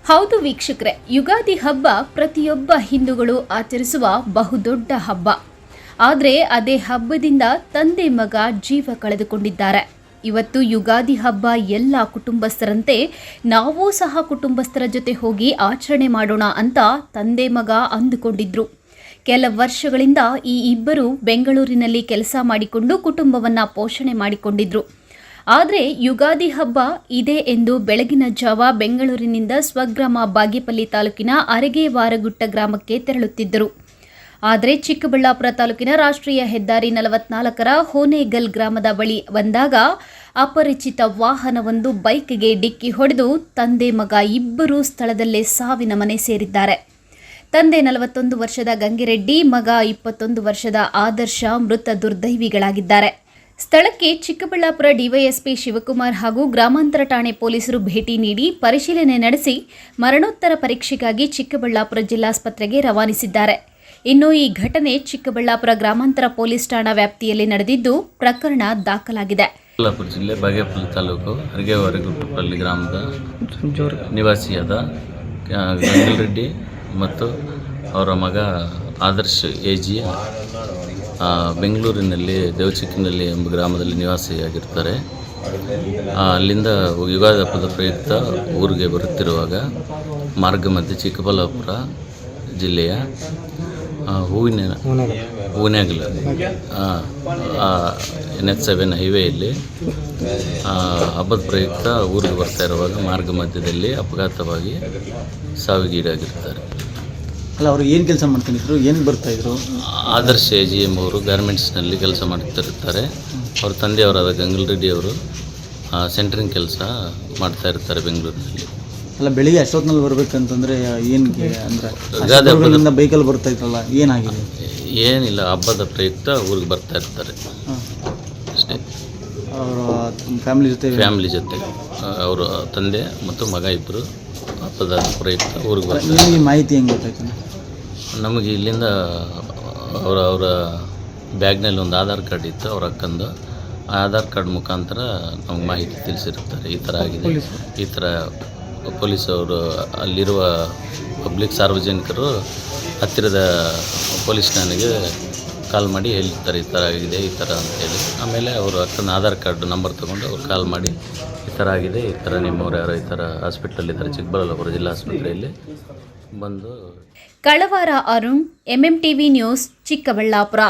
ಹೌದು ವೀಕ್ಷಕರೇ, ಯುಗಾದಿ ಹಬ್ಬ ಪ್ರತಿಯೊಬ್ಬ ಹಿಂದೂಗಳು ಆಚರಿಸುವ ಬಹುದೊಡ್ಡ ಹಬ್ಬ. ಆದರೆ ಅದೇ ಹಬ್ಬದಿಂದ ತಂದೆ ಮಗ ಜೀವ ಕಳೆದುಕೊಂಡಿದ್ದಾರೆ. ಇವತ್ತು ಯುಗಾದಿ ಹಬ್ಬ ಎಲ್ಲ ಕುಟುಂಬಸ್ಥರಂತೆ ನಾವೂ ಸಹ ಕುಟುಂಬಸ್ಥರ ಜೊತೆ ಹೋಗಿ ಆಚರಣೆ ಮಾಡೋಣ ಅಂತ ತಂದೆ ಮಗ ಅಂದುಕೊಂಡಿದ್ರು. ಕೆಲ ವರ್ಷಗಳಿಂದ ಈ ಇಬ್ಬರು ಬೆಂಗಳೂರಿನಲ್ಲಿ ಕೆಲಸ ಮಾಡಿಕೊಂಡು ಕುಟುಂಬವನ್ನು ಪೋಷಣೆ ಮಾಡಿಕೊಂಡಿದ್ರು. ಆದರೆ ಯುಗಾದಿ ಹಬ್ಬ ಇದೆ ಎಂದು ಬೆಳಗಿನ ಜಾವ ಬೆಂಗಳೂರಿನಿಂದ ಸ್ವಗ್ರಾಮ ಬಾಗೇಪಲ್ಲಿ ತಾಲೂಕಿನ ಅರಗೇವಾರಗುಟ್ಟ ಗ್ರಾಮಕ್ಕೆ ತೆರಳುತ್ತಿದ್ದರು. ಆದರೆ ಚಿಕ್ಕಬಳ್ಳಾಪುರ ತಾಲೂಕಿನ ರಾಷ್ಟ್ರೀಯ ಹೆದ್ದಾರಿ 44ರ ಹೋನೇಗಲ್ ಗ್ರಾಮದ ಬಳಿ ಬಂದಾಗ ಅಪರಿಚಿತ ವಾಹನವೊಂದು ಬೈಕ್ಗೆ ಡಿಕ್ಕಿ ಹೊಡೆದು ತಂದೆ ಮಗ ಇಬ್ಬರೂ ಸ್ಥಳದಲ್ಲೇ ಸಾವಿನ ಮನೆ ಸೇರಿದ್ದಾರೆ. ತಂದೆ 41 ವರ್ಷದ ಗಂಗಿರೆಡ್ಡಿ, ಮಗ 21 ವರ್ಷದ ಆದರ್ಶ ಮೃತ ದುರ್ದೈವಿಗಳಾಗಿದ್ದಾರೆ. ಸ್ಥಳಕ್ಕೆ ಚಿಕ್ಕಬಳ್ಳಾಪುರ ಡಿವೈಎಸ್ಪಿ ಶಿವಕುಮಾರ್ ಹಾಗೂ ಗ್ರಾಮಾಂತರ ಠಾಣೆ ಪೊಲೀಸರು ಭೇಟಿ ನೀಡಿ ಪರಿಶೀಲನೆ ನಡೆಸಿ ಮರಣೋತ್ತರ ಪರೀಕ್ಷೆಗಾಗಿ ಚಿಕ್ಕಬಳ್ಳಾಪುರ ಜಿಲ್ಲಾಸ್ಪತ್ರೆಗೆ ರವಾನಿಸಿದ್ದಾರೆ. ಇನ್ನು ಈ ಘಟನೆ ಚಿಕ್ಕಬಳ್ಳಾಪುರ ಗ್ರಾಮಾಂತರ ಪೊಲೀಸ್ ಠಾಣಾ ವ್ಯಾಪ್ತಿಯಲ್ಲಿ ನಡೆದಿದ್ದು ಪ್ರಕರಣ ದಾಖಲಾಗಿದೆ. ಚಿಕ್ಕಬಳ್ಳಾಪುರ ಜಿಲ್ಲೆ ಬಾಗೇಪಲ್ಲಿ ತಾಲೂಕು ಅರಗೇವಾರಗುಟ್ಟಪಲ್ಲಿ ಗ್ರಾಮದ ನಿವಾಸಿಯಾದ ಗಂಗಿರೆಡ್ಡಿ ಮತ್ತು ಅವರ ಮಗ ಆದರ್ಶ್ ಎಜಿ ಬೆಂಗಳೂರಿನಲ್ಲಿ ದೇವಚಿಕ್ಕಿನಲ್ಲಿ ಎಂಬ ಗ್ರಾಮದಲ್ಲಿ ನಿವಾಸಿಯಾಗಿರ್ತಾರೆ. ಅಲ್ಲಿಂದ ಯುಗಾದಿ ಹಬ್ಬದ ಪ್ರಯುಕ್ತ ಊರಿಗೆ ಬರುತ್ತಿರುವಾಗ ಮಾರ್ಗ ಮಧ್ಯೆ ಚಿಕ್ಕಬಳ್ಳಾಪುರ ಜಿಲ್ಲೆಯ ಹೂವಿನಗಲ NH7 ಹೈವೇಯಲ್ಲಿ ಹಬ್ಬದ ಪ್ರಯುಕ್ತ ಊರಿಗೆ ಬರ್ತಾ ಇರುವಾಗ ಮಾರ್ಗ ಮಧ್ಯದಲ್ಲಿ ಅಪಘಾತವಾಗಿ ಸಾವಿಗೀಡಾಗಿರ್ತಾರೆ. ಅಲ್ಲ, ಅವರು ಏನು ಕೆಲಸ ಮಾಡ್ಕೊಂಡಿದ್ರು, ಏನು ಬರ್ತಾಯಿದ್ರು? ಆದರ್ಶ ಎಜಿ ಎಂಬವರು ಗಾರ್ಮೆಂಟ್ಸ್ನಲ್ಲಿ ಕೆಲಸ ಮಾಡ್ತಿರ್ತಾರೆ. ಅವ್ರ ತಂದೆಯವರಾದ ಗಂಗಿರೆಡ್ಡಿ ಅವರು ಸೆಂಟ್ರಿಂಗ್ ಕೆಲಸ ಮಾಡ್ತಾ ಇರ್ತಾರೆ ಬೆಂಗಳೂರಿನಲ್ಲಿ. ಅಲ್ಲ, ಬೆಳಿಗ್ಗೆ ಅಷ್ಟೊತ್ತಿನಲ್ಲಿ ಬರ್ಬೇಕಂತಂದರೆ ಏನಿಗೆ ಅಂದರೆ ಬೈಕಲ್ಲಿ ಬರ್ತಾ ಇದ್ರಲ್ಲ, ಏನಾಗಿದೆ? ಏನಿಲ್ಲ, ಹಬ್ಬದ ಪ್ರಯುಕ್ತ ಊರಿಗೆ ಬರ್ತಾ ಇರ್ತಾರೆ ಅಷ್ಟೇ. ಅವರ ಫ್ಯಾಮಿಲಿ ಜೊತೆ ಅವರ ತಂದೆ ಮತ್ತು ಮಗ ಇಬ್ಬರು ಹಬ್ಬದ ಪ್ರಯುಕ್ತ ಊರಿಗೆ ಬರ್ತಾರೆ. ಈ ಮಾಹಿತಿ ಹೆಂಗೆ ಗೊತ್ತಾಯ್ತು? ನಮಗೆ ಇಲ್ಲಿಂದ ಅವರ ಬ್ಯಾಗ್ನಲ್ಲಿ ಒಂದು ಆಧಾರ್ ಕಾರ್ಡ್ ಇತ್ತು, ಅವ್ರ ಅಕ್ಕಂದು. ಆ ಆಧಾರ್ ಕಾರ್ಡ್ ಮುಖಾಂತರ ನಮ್ಗೆ ಮಾಹಿತಿ ತಿಳಿಸಿರ್ತಾರೆ, ಈ ಥರ ಆಗಿದೆ. ಈ ಥರ ಪೊಲೀಸವರು ಅಲ್ಲಿರುವ ಪಬ್ಲಿಕ್ ಸಾರ್ವಜನಿಕರು ಹತ್ತಿರದ ಪೊಲೀಸ್ ಠಾಣೆಗೆ ಕಾಲ್ ಮಾಡಿ ಹೇಳಿರ್ತಾರೆ, ಈ ಥರ ಆಗಿದೆ, ಈ ಥರ ಅಂತೇಳಿ. ಆಮೇಲೆ ಅವರು ಅಕ್ಕನ ಆಧಾರ್ ಕಾರ್ಡ್ ನಂಬರ್ ತೊಗೊಂಡು ಅವ್ರು ಕಾಲ್ ಮಾಡಿ ಈ ಥರ ಆಗಿದೆ, ಈ ಥರ ನಿಮ್ಮವ್ರು ಯಾರೋ ಈ ಥರ ಹಾಸ್ಪಿಟಲಿದ್ದಾರೆ, ಚಿಕ್ಕಬಳ್ಳಾಪುರ ಜಿಲ್ಲಾ ಆಸ್ಪತ್ರೆಯಲ್ಲಿ ಬಂದು. ಕಳವಾರ ಅರುಣ್, MMTV ನ್ಯೂಸ್, ಚಿಕ್ಕಬಳ್ಳಾಪುರ.